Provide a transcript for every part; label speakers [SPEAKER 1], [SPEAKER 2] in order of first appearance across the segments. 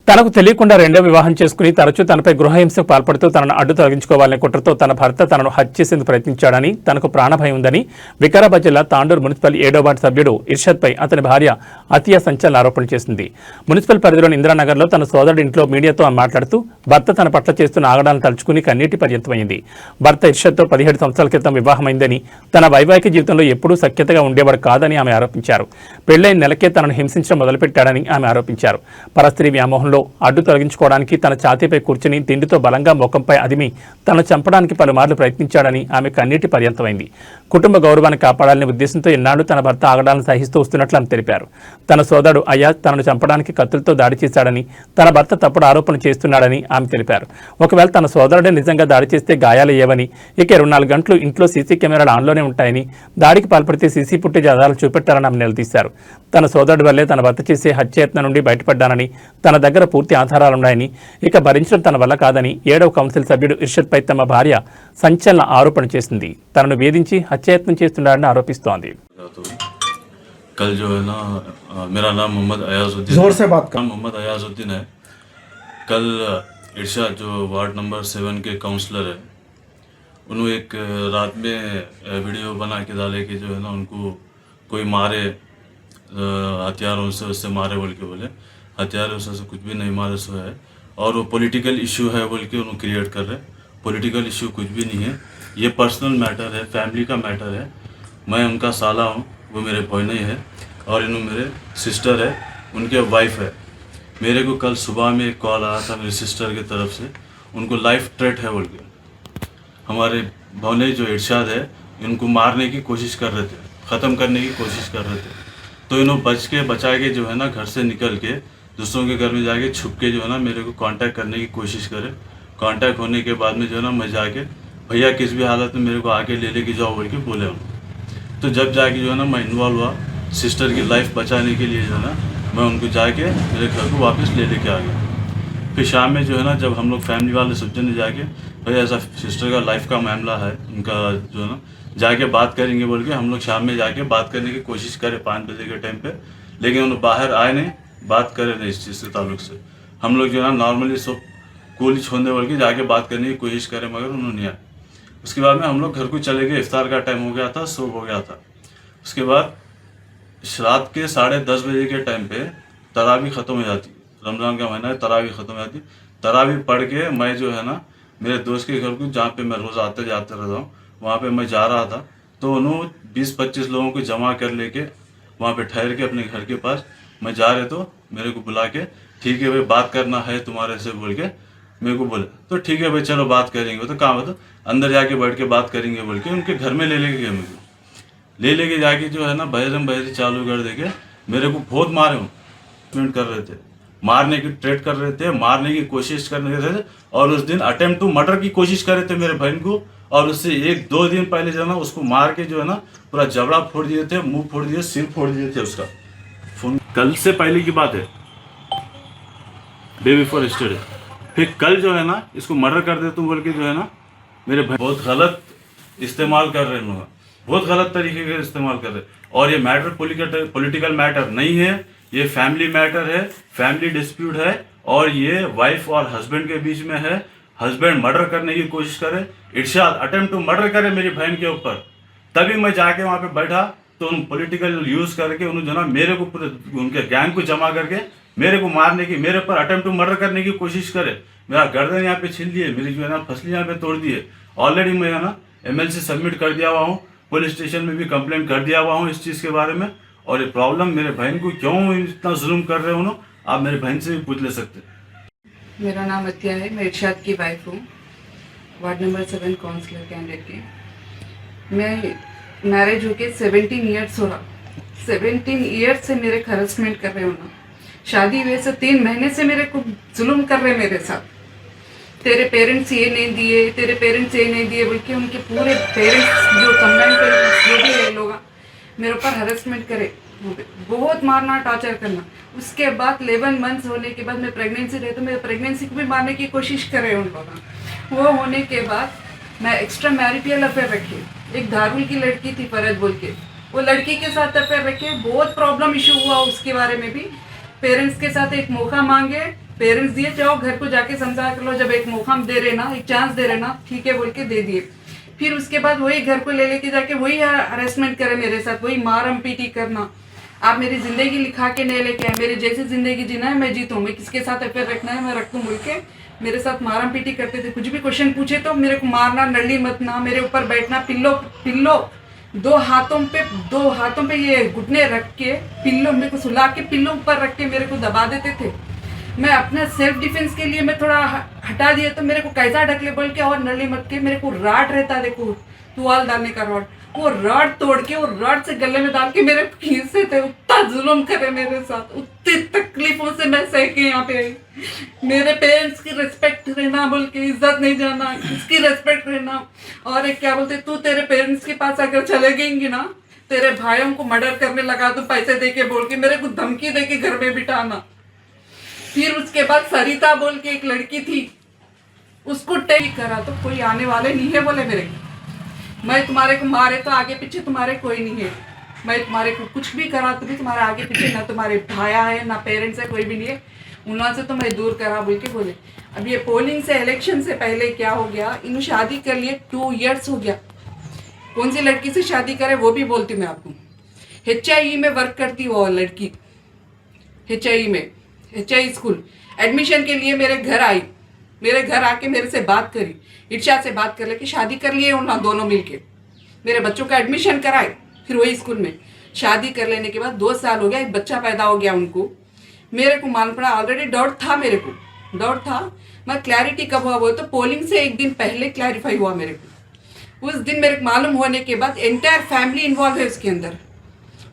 [SPEAKER 1] తనకు తెలియకుండా రెండో వివాహం చేసుకుని తరచూ తనపై గృహహింసకు పాల్పడుతూ తనను అడ్డు తొలగించుకోవాలనే కుట్రతో తన భర్త తనను హత్య చేసేందుకు ప్రయత్నించాడని, తనకు ప్రాణభయం ఉందని వికారాబాద్ జిల్లా తాండూరు మున్సిపల్ 7వ వార్డు సభ్యుడు ఇర్షాద్పై అతని భార్య అతియా సంచలన ఆరోపణలు చేసింది. మున్సిపల్ పరిధిలోని ఇందిరానగర్లో తన సోదరుడి ఇంట్లో మీడియాతో మాట్లాడుతూ భర్త తన పట్ల చేస్తున్న ఆగడాలను తలుచుకుని కన్నీటి పర్యంతమైంది. భర్త ఇర్షాద్తో 17 సంవత్సరాల క్రితం వివాహమైందని, తన వైవాహిక జీవితంలో ఎప్పుడూ సఖ్యతగా ఉండేవాడు కాదని ఆమె ఆరోపించారు. పెళ్లైన నెలకే తనను హింసించడం మొదలుపెట్టాడని ఆమె ఆరోపించారు. పరస్త్రీ వ్యామోహంలో అడ్డు తొలగించుకోవడానికి తన ఛాతీపై కూర్చుని తిండితో బలంగా ముఖంపై అదిమి తనను చంపడానికి పలుమార్లు ప్రయత్నించాడని ఆమె కన్నీటి పర్యంతమైంది. కుటుంబ గౌరవాన్ని కాపాడాలనే ఉద్దేశంతో ఎన్నాడు తన భర్త ఆగడాలను సహిస్తూ వస్తున్నట్లు ఆమె తెలిపారు. తన సోదరుడు అయాజ్ తనను చంపడానికి కత్తులతో దాడి చేశాడని, తన భర్త తప్పుడు ఆరోపణలు చేస్తున్నాడని ఆమె తెలిపారు. ఒకవేళ తన సోదరుడే నిజంగా దాడి చేస్తే గాయాలయ్యేవని, ఇక 24 గంటలు ఇంట్లో సీసీ కెమెరాలు ఆన్లోనే ఉంటాయని, దాడికి పాల్పడితే సీసీ ఫుటేజ్ ఆధారాలు చూపెట్టారని ఆమె నిలదీశారు. తన సోదరుడి వల్లే తన భర్త చేసే హత్యయత్నం నుండి బయటపడ్డానని, తన దగ్గర పూర్తి ఆధారాలున్నాయని, ఇక భరించడం తన వల్ల కాదని 7వ కౌన్సిల్ సభ్యుడు ఇర్షాద్పై తమ భార్య సంచలన ఆరోపణ చేసింది. తనను వేధించి హత్యాయత్నం చేస్తున్నాడని ఆరోపిస్తోంది.
[SPEAKER 2] कल जो है ना मेरा नाम मोहम्मद अयाजुद्दीन,
[SPEAKER 3] जोर से बात कर।
[SPEAKER 2] मोहम्मद अयाजुद्दीन है। कल इरशाद जो वार्ड नंबर 7 के काउंसलर है, उन्होंने एक रात में वीडियो बना के डाले कि जो है ना उनको कोई मारे, हथियारों से उससे मारे बोल के बोले। हथियारों से कुछ भी नहीं मारे सो है, और वो पॉलिटिकल इशू है बोल के उन्होंने क्रिएट कर रहे। पॉलिटिकल इशू कुछ भी नहीं है, ये पर्सनल मैटर है, फैमिली का मैटर है। मैं उनका साला हूँ, वो मेरे भाई नहीं है, और इन्होंने मेरे सिस्टर है, उनके वाइफ है। मेरे को कल सुबह में एक कॉल आया था मेरी सिस्टर की तरफ से, उनको लाइफ थ्रेट है बोल के। हमारे भौने जो इरशाद है, इनको मारने की कोशिश कर रहे थे, ख़त्म करने की कोशिश कर रहे थे। तो इन्होंने बचा के जो है ना घर से निकल के दूसरों के घर में जाके छुप के जो है ना मेरे को कांटेक्ट करने की कोशिश करे। कांटेक्ट होने के बाद में जो है ना मैं जाके भैया किस भी हालत में मेरे को आके ले जाओ बोल के बोले उनको। तो जब जाके जो है ना मैं इन्वॉल्व हुआ, सिस्टर की लाइफ बचाने के लिए जो है ना मैं उनको जाके मेरे घर को वापस लेके आ गया। फिर शाम में जो है ना जब हम लोग फैमिली वाले सब जने जाके भाई ऐसा सिस्टर का लाइफ का मामला है, उनका जो है ना जाके बात करेंगे बोल के हम लोग शाम में जाके बात करने की कोशिश करें 5 बजे के टाइम पे, लेकिन उन्होंने बाहर आए नहीं, बात करे नहीं इस चीज़ के ताल्लुक से। हम लोग जो है ना नॉर्मली सब गोली छोड़ने बोल के जाके बात करने की कोशिश करें, मगर उन्होंने नहीं आया। उसके बाद में हम लोग घर को चले गए, इफ्तार का टाइम हो गया था, सुबह हो गया था। उसके बाद रात के 10:30 बजे के टाइम पे तरावी ख़त्म हो जाती, रमज़ान का महीना है, तरावी ख़त्म हो जाती। तरावी पढ़ के मैं जो है ना मेरे दोस्त के घर को, जहाँ पे मैं रोज़ आते जाते रहता हूँ, वहाँ पे मैं जा रहा था। तो उन्होंने 20-25 लोगों को जमा कर लेके वहाँ पे ठहर के अपने घर के पास मैं जा रहे, तो मेरे को बुला के ठीक है भाई बात करना है तुम्हारे से बोल के मेरे को बोले। तो ठीक है भाई चलो बात करेंगे। तो कहाँ तो अंदर जाके बैठ के बात करेंगे बोल के उनके घर में ले लेके गए। मेरे को लेके जाके जो है ना बहरी चालू कर देके मेरे को बहुत मारे कर रहे थे, मारने की ट्रेट कर रहे थे, मारने की कोशिश कर रहे थे। और उस दिन अटेम्प्ट टू मर्डर की कोशिश कर रहे थे मेरे बहन को, और उससे 1-2 दिन पहले जो है ना उसको मार के जो है ना पूरा जबड़ा फोड़ दिए थे, मुंह फोड़ दिए, सिर फोड़ दिए थे उसका। फोन कल से पहले की बात है, डे बिफोर यस्टरडे। फिर कल जो है ना इसको मर्डर कर दे तुम बोल के जो है ना मेरे भाई बहुत गलत इस्तेमाल कर रहे हैं लोग, बहुत गलत तरीके का इस्तेमाल कर रहे हैं। और ये मैटर पॉलिटिकल मैटर नहीं है, ये फैमिली मैटर है, फैमिली डिस्प्यूट है, और ये वाइफ और हस्बैंड के बीच में है। हस्बैंड मर्डर करने की कोशिश करे, इरशाद अटेम्प्ट टू मर्डर करे मेरी बहन के ऊपर। तभी मैं जाके वहाँ पे बैठा, तो उन पॉलिटिकल यूज़ करके उन्होंने जो ना मेरे को पूरे उनके गैंग को जमा करके मेरे को मारने की, मेरे ऊपर अटेम्प्ट टू मर्डर करने की कोशिश करे। मेरा गर्दन यहाँ पे छीन लिए, मेरी जो है ना फसली यहाँ पे तोड़ दिए। ऑलरेडी मैं है ना MLC सबमिट कर दिया हुआ हूँ, पुलिस स्टेशन में भी कंप्लेंट कर दिया हुआ हूँ इस चीज़ के बारे में। और ये प्रॉब्लम मेरे बहन को क्यों इतना जुल्म कर रहे हो ना, आप मेरे बहन से भी पूछ ले सकते।
[SPEAKER 4] मेरा नाम अतिया है, मैं इरशाद की वाइफ हूँ, वार्ड नंबर 7 काउंसलर कैंडिडेट की। मैं मैरिज होके 17 ईयर्स हो रहा, 17 ईयर्स से मेरे हरासमेंट कर रहे हो ना। शादी हुए से 3 महीने से मेरे को जुल्म कर रहे मेरे साथ। तेरे पेरेंट्स ये नहीं दिए, तेरे पेरेंट्स ये नहीं दिए बोल के उनके पूरे पेरेंट्स जो कंबाइन पेरेंट्स जो भी है लोग मेरे ऊपर हरासमेंट करे, बहुत मारना, टॉर्चर करना। उसके बाद 11 मंथ्स होने के बाद मैं प्रेगनेंसी रही, तो मेरे प्रेगनेंसी को भी मारने की कोशिश करे उन लोग। वो होने के बाद मैं एक्स्ट्रा मैरिटल अफेयर रखी, एक धारुल की लड़की थी फरद बोल के, वो लड़की के साथ अफेयर रखे। बहुत प्रॉब्लम इशू हुआ उसके बारे में भी, पेरेंट्स के साथ एक मौका मांगे, पेरेंट्स दिए, जाओ घर को जाके समझा कर लो, जब एक मौका हम दे रहे ना, एक चांस दे रहे ना, ठीक है बोल के दे दिए। फिर उसके बाद वही घर को ले लेके जाके वही हरेसमेंट करे मेरे साथ, वही मारम पीटी करना। आप मेरी जिंदगी लिखा के नहीं लेके आए, मेरी जैसी जिंदगी जीना है मैं जीतूँ, मैं किसके साथ अफेयर रखना है मैं रख दूँ बोल के मेरे साथ मारम पीटी करते थे। कुछ भी क्वेश्चन पूछे तो मेरे को मारना, नली मतना, मेरे ऊपर बैठना, पिल्लो दो हाथों पे ये घुटने रख के पिल्लो मेरे को सुला के पिल्लो ऊपर रख के मेरे को दबा देते थे। मैं अपना सेल्फ डिफेंस के लिए मैं थोड़ा हटा दिया तो मेरे को कैसा ढकले बोल के और नली मत के मेरे को राड रहता, देखो तुआल डालने का रॉड, वो रॉड तोड़ के वो रॉड से गले में डाल के मेरे खींचते थे। उतना जुल्म करे मेरे साथ, उतनी तकलीफों से मैं सह के यहाँ पे आई। मेरे पेरेंट्स की रिस्पेक्ट रहना बोल के, इज्जत नहीं जाना, इसकी रिस्पेक्ट रहना। और एक क्या बोलते, तू तेरे पेरेंट्स के पास अगर चले गएंगी ना, तेरे भाइयों को मर्डर करने लगा तू पैसे दे के बोल के मेरे को धमकी दे के घर में बिठाना। फिर उसके बाद सरिता बोल के एक लड़की थी, उसको टेक करा तो कोई आने वाले नहीं है बोले मेरे को। मैं तुम्हारे को मारे तो आगे पीछे तुम्हारे कोई नहीं है, मैं तुम्हारे को कुछ भी करा तो भी तुम्हारे आगे पीछे ना तुम्हारे भाया है ना पेरेंट्स है, कोई भी नहीं है, उन्होंने से तो मैं दूर करा बोल के बोले। अब ये पोलिंग से इलेक्शन से पहले क्या हो गया, इन्होंने शादी कर लिए, 2 इयर्स हो गया। कौन सी लड़की से शादी करे वो भी बोलती मैं आपको। HIE में वर्क करती वो लड़की, HIE में, HIE स्कूल एडमिशन के लिए मेरे घर आई, मेरे घर आके मेरे से बात करी, इर्शाद से बात कर ले कि शादी कर लिए उन्होंने दोनों मिलके, मेरे बच्चों का एडमिशन कराए। फिर वही स्कूल में शादी कर लेने के बाद 2 साल हो गया, एक बच्चा पैदा हो गया उनको। मेरे को मालूम पड़ा, ऑलरेडी डाउट था मेरे को, डाउट था। मैं क्लैरिटी कब हुआ वो तो पोलिंग से एक दिन पहले क्लैरिफाई हुआ मेरे को। उस दिन मेरे को मालूम होने के बाद एंटायर फैमिली इन्वॉल्व है उसके अंदर,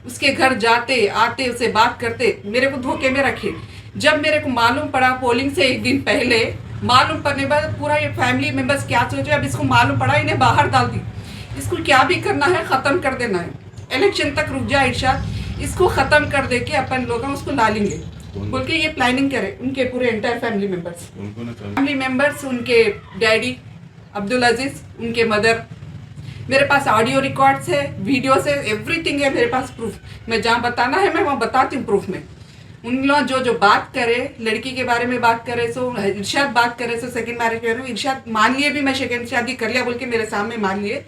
[SPEAKER 4] उसके घर जाते आते उससे बात करते मेरे को धोखे में रखे। जब मेरे को मालूम पड़ा पोलिंग से एक दिन पहले, मालूम पड़ने के बाद पूरा ये फैमिली मेंबर्स क्या सोचे, अब इसको मालूम पड़ा, इन्हें बाहर डाल दी, इसको क्या भी करना है ख़त्म कर देना है, इलेक्शन तक रुक जाए इरशाद, इसको ख़त्म कर दे के अपन लोग उसको ला लेंगे बोल के ये प्लानिंग करे। उनके पूरे एंटायर फैमिली मेंबर्स, उनके डैडी अब्दुल अजीज, उनके मदर, मेरे पास ऑडियो रिकॉर्ड्स है, वीडियोस है, एवरीथिंग है मेरे पास प्रूफ। मैं जहाँ बताना है मैं वहाँ बताती हूँ प्रूफ में। उन लोग जो बात करे, लड़की के बारे में बात करे, सो इरशाद बात करे, सो सेकंड मैरिज के बारे में इरशाद मान लिए भी मैं सेकंड शादी कर लिया बोल के मेरे सामने मान लिए।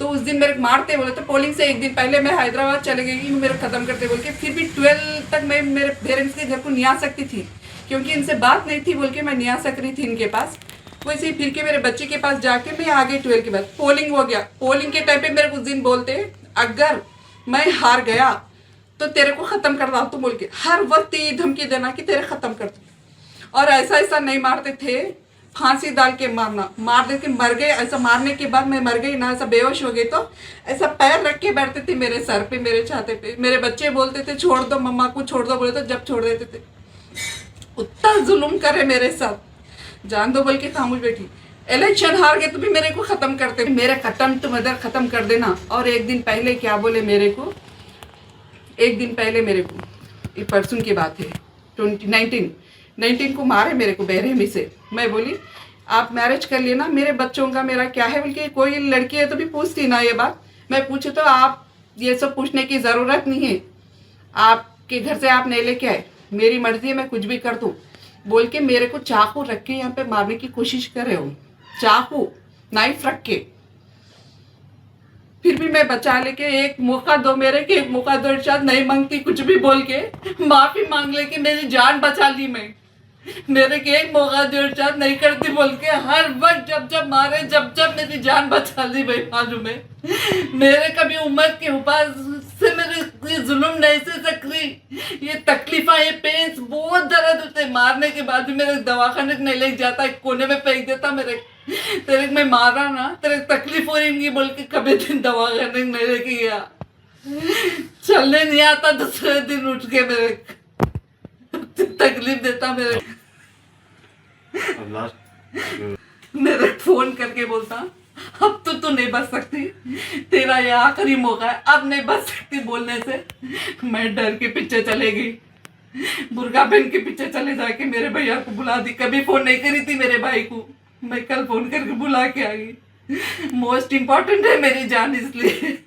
[SPEAKER 4] तो उस दिन मेरे मारते बोले तो पोलिंग से एक दिन पहले मैं हैदराबाद चले गई, मेरे ख़त्म करते बोल के। फिर भी 12 तक मैं मेरे पेरेंट्स के घर को नहीं आ सकती थी क्योंकि इनसे बात नहीं थी बोल के मैं नहीं आ सक रही थी इनके पास। वैसे ही फिर के मेरे बच्चे के पास जाके मैं आ गई 12 के बाद। पोलिंग हो गया, पोलिंग के टाइम पे मेरे कुछ दिन बोलते अगर मैं हार गया तो तेरे को ख़त्म कर डाल तू बोल के, हर वक्त ये धमकी देना कि तेरे ख़त्म कर दूँ। और ऐसा नहीं मारते थे, फांसी डाल के मारना, मार दे के मर गए। ऐसा मारने के बाद मैं मर गई ना, ऐसा बेहोश हो गई तो ऐसा पैर रख के बैठते थे मेरे सर पे, मेरे छाते पे। मेरे बच्चे बोलते थे छोड़ दो मम्मा को, छोड़ दो बोले तो जब छोड़ देते थे। उतना जुल्म करे मेरे साथ, जान दो बोल के खामोश बैठी। इलेक्शन हार गए तो भी मेरे को ख़त्म करते, मेरे ख़त्म तो मदर ख़त्म कर देना। और एक दिन पहले क्या बोले मेरे को, एक दिन पहले मेरे को, ये परसों की बात है, 19 को मारे मेरे को बेरहमी से। मैं बोली आप मैरिज कर लेना, मेरे बच्चों का मेरा क्या है बोल के। कोई लड़की है तो भी पूछती ना ये बात, मैं पूछे तो आप ये सब पूछने की ज़रूरत नहीं है, आपके घर से आप नहीं लेके आए, मेरी मर्जी है मैं कुछ भी कर दूँ बोल के मेरे को चाकू रख के यहाँ पे मारने की कोशिश कर रहे हो, चाकू नाइफ रख के। फिर भी मैं बचा लेके एक मौका दो मेरे के, एक मौका दो इरशाद, नहीं मांगती कुछ भी बोल के माफी मांग लेके मेरी जान बचा ली। मैं मेरे के एक मौका दो इरशाद, नहीं करती बोल के हर वक्त जब मारे, जब मेरी जान बचा ली। भाई मालूम है मेरे कभी उम्र के ऊपर से मेरे जुल्म नहीं से सकती, ये तकलीफा, ये पेन्स, बहुत दर्द होते। मारने के बाद भी मेरे दवाखाने नहीं ले जाता, कोने में फेंक देता मेरे, तेरे मैं मारा ना तेरे तकलीफ हो रही बोल के कभी दिन दवाखाने नहीं लेके गया। चलने नहीं आता, दूसरे दिन उठ के मेरे तकलीफ देता मेरे। मेरे फोन करके बोलता अब तो तू नहीं बच सकती, तेरा ये आखिरी मौका है, अब नहीं बच सकती बोलने से। मैं डर के पीछे चले गई, बुर्का पहन के पीछे चले जाके मेरे भैया को बुला दी। कभी फोन नहीं करी थी मेरे भाई को, मैं कल फोन करके बुला के आ गई। मोस्ट इम्पोर्टेंट है मेरी जान, इसलिए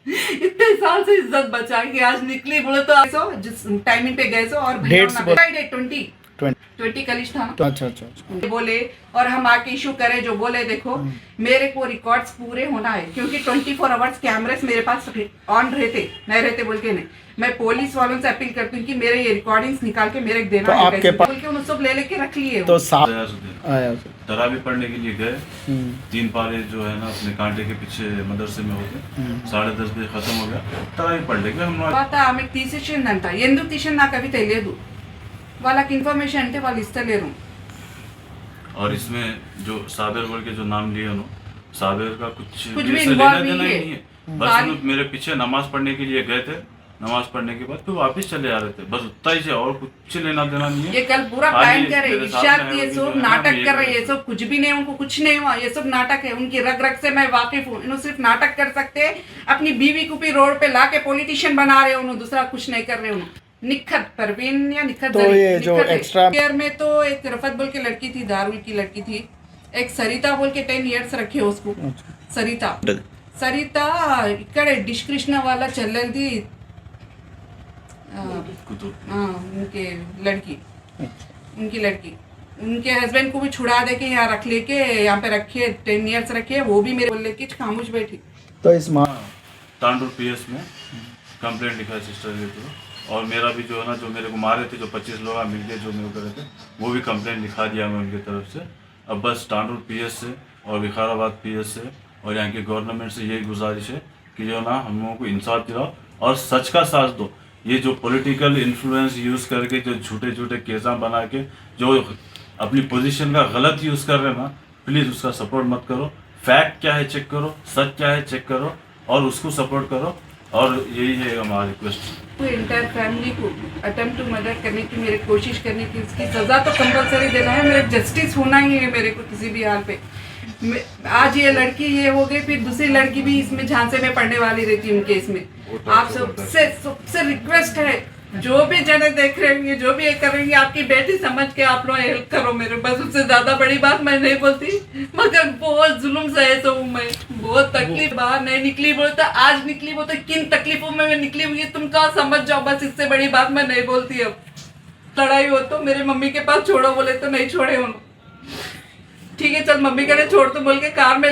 [SPEAKER 4] इतने साल से इज्जत बचा के आज निकली बोले तो जिस टाइमिंग पे गए सो। और 20 कलिश था ना।
[SPEAKER 3] तो अच्छा।
[SPEAKER 4] बोले और हम आके इशू करें जो बोले देखो मेरे को रिकॉर्ड्स पूरे होना है क्योंकि 24 आवर्स कैमरेस मेरे पास ऑन रहते नहीं रहते बोल के नहीं। मैं पुलिस वालों से अपील करती हूँ कि मेरे ये रिकॉर्डिंग्स निकाल के मेरे देना
[SPEAKER 3] तो
[SPEAKER 4] है
[SPEAKER 3] आपके
[SPEAKER 4] कैसे
[SPEAKER 3] पास-
[SPEAKER 4] बोल के उन्होंने सब ले लेके रख लिए
[SPEAKER 3] तो
[SPEAKER 2] आया तरावी पढ़ने के लिए गए। 3 पारे जो है ना अपने कांटे के पीछे मदरसे में होते 10:30 बजे खत्म हो गया। तरावी पढ़ लेके हम लोग
[SPEAKER 4] తర్వాత ఆమె తీసేసిందంట ఎందుకు తీసిన నాకు అవి తెలియదు వాళ్ళకి ఇన్ఫర్మేషన్ అంటే వాళ్ళు ఇస్తలేరు
[SPEAKER 2] और इसमें जो साबिर बोल के जो नाम लिए उन्होंने साबिर का कुछ
[SPEAKER 4] भी
[SPEAKER 2] इससे
[SPEAKER 4] involve
[SPEAKER 2] लेना देना
[SPEAKER 4] नहीं
[SPEAKER 2] ही
[SPEAKER 4] है।
[SPEAKER 2] नहीं है। बस
[SPEAKER 4] खाली-
[SPEAKER 2] उन्होंने मेरे पीछे नमाज पढ़ने के लिए गए थे। नमाज पढ़ने के बाद फिर वापस चले आ रहे थे, बस उतना ही से और कुछ लेना देना नहीं है।
[SPEAKER 4] ये कल पूरा
[SPEAKER 2] खाली
[SPEAKER 4] प्लान कर रहे
[SPEAKER 2] मेरे साथ
[SPEAKER 4] इर्शाद
[SPEAKER 2] में
[SPEAKER 4] ये
[SPEAKER 2] है
[SPEAKER 4] सब
[SPEAKER 2] वो जो है
[SPEAKER 4] नाटक
[SPEAKER 2] ना,
[SPEAKER 4] कर रहे हैं ये सब कुछ भी नहीं उनको कुछ नहीं हुआ ये सब नाटक है उनकी रग रग से मैं वाकिफ हूँ। इन्होंने सिर्फ नाटक कर सकते हैं अपनी बीवी को भी रोड पे ला के पॉलिटिशियन बना रहे हैं उन्होंने दूसरा कुछ नहीं कर रहे उन्होंने। निखत परवीन या निखत
[SPEAKER 3] तो ये जो extra-
[SPEAKER 4] ईयर में तो एक रफत बोल के लड़की थी दारुल की लड़की थी एक सरिता बोल के 10 इयर्स रखे उसको सरिता सरिता इकड़े डिश कृष्ण वाला చెల్లెల్ది
[SPEAKER 2] कुतुब
[SPEAKER 4] उनके लड़की उनके हस्बैंड को भी छुड़ा दे के यहाँ रख लेके यहाँ पे रखे 10 इयर्स रखे वो भी मेरे बोल के खामोश बैठी।
[SPEAKER 3] तो इस
[SPEAKER 2] तांडुर पीएस में कंप्लेंट लिखा है सिस्टर के थ्रू और मेरा भी जो है ना जो मेरे को मारे थे जो 25 लोग मिल गए जो मेरे को करे थे वो भी कंप्लेंट लिखा दिया मैं उनकी तरफ से। अब बस तांडुर पीएस से और विकाराबाद पीएस से और यहाँ की गवर्नमेंट से यही गुजारिश है कि जो ना हम लोगों को इंसाफ दिलाओ और सच का साथ दो। ये जो पॉलिटिकल इन्फ्लुएंस यूज़ करके जो झूठे झूठे केसा बना के जो अपनी पोजीशन का गलत यूज़ कर रहे हैं ना प्लीज़ उसका सपोर्ट मत करो। फैक्ट क्या है चेक करो, सच क्या है चेक करो और उसको सपोर्ट करो और यही है हमारा रिक्वेस्ट।
[SPEAKER 4] इंटायर फैमिली को अटेम्प्ट टू मर्डर करने की मेरी कोशिश करने की उसकी सज़ा तो कंपलसरी देना है। मेरे जस्टिस होना ही है मेरे को किसी भी हाल पे। आज ये लड़की ये हो गई फिर दूसरी लड़की भी इसमें झांसे में पड़ने वाली रहती उनके इसमें। आप सबसे रिक्वेस्ट है जो भी जने देख रहे होंगे जो भी ये करेंगे आपकी बेटी समझ के आप लोग हेल्प करो मेरे। बस उससे ज्यादा बड़ी बात मैं नहीं बोलती मगर बहुत जुल्म सहे तो हूँ मैं बहुत तकलीफ बाहर नहीं निकली बोलता आज निकली बोलता किन तकलीफों में मैं निकली हुई तुम कहाँ समझ जाओ। बस इससे बड़ी बात मैं नहीं बोलती। अब लड़ाई हो तो मेरे मम्मी के पास छोड़ो बोले तो नहीं छोड़े उन्होंने। ठीक है चल मम्मी कहने छोड़ तो बोल के कार में